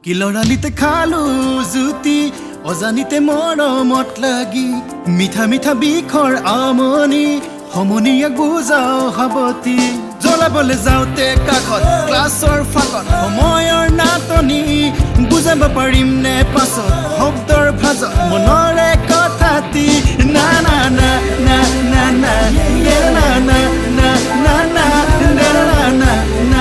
কিলৰালিতে খালো জুতি অজানিতে মৰমত লাগি মিঠা মিঠা বিষৰ আমনি সমনীয়াক বুজাও সাৱতি জ্বলাবলৈ যাওঁতে কাষত ক্লাছৰ ফাকত সময়ৰ নাটনি বুজাব পাৰিম নে পাছত শব্দৰ ভাজত মনৰে কথাটি না না না না না না না না না না না না না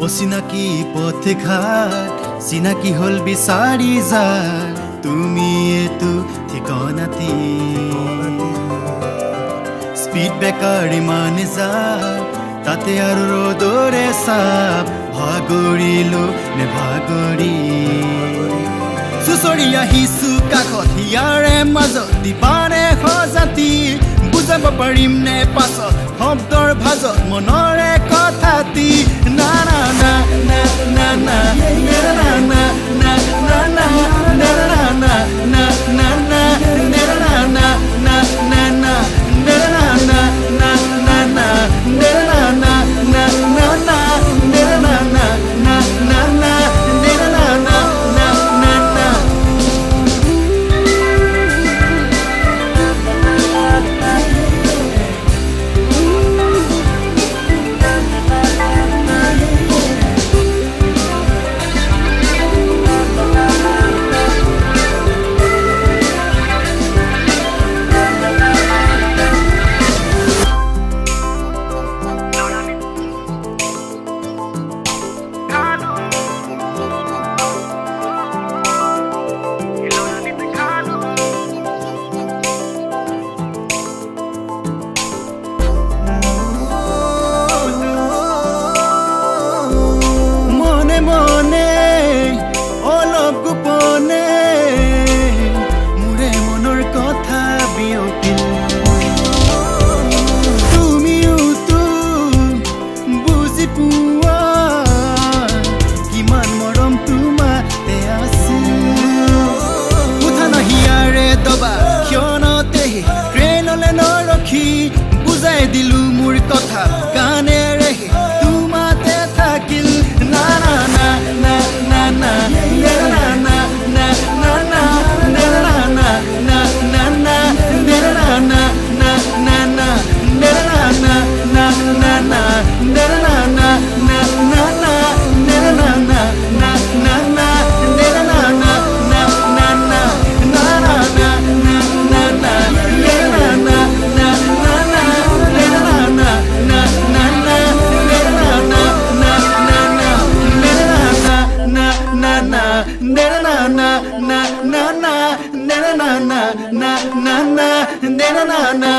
অচিনাকি পথে ঘাট চিনাকি হল বিচাৰি যা তুমি এটো ঠিকনাটি স্পীড ব্ৰেকাৰ ইমান যা তাতে আৰু ৰ'দৰে চাপ ভাগৰিলো নে ভাগৰি চুচৰি আহিছো কাষত ইয়াৰে মাজত দিবানে সজাতি বুজাব পাৰিম নে পাছত শব্দৰ ভাজত মনৰে কথাটি না না না না না না না না না না না না না না না বুজাই দিলো মোৰ কথা কাণেৰে তোমাতে থাকিল না না না না না না না না না na na na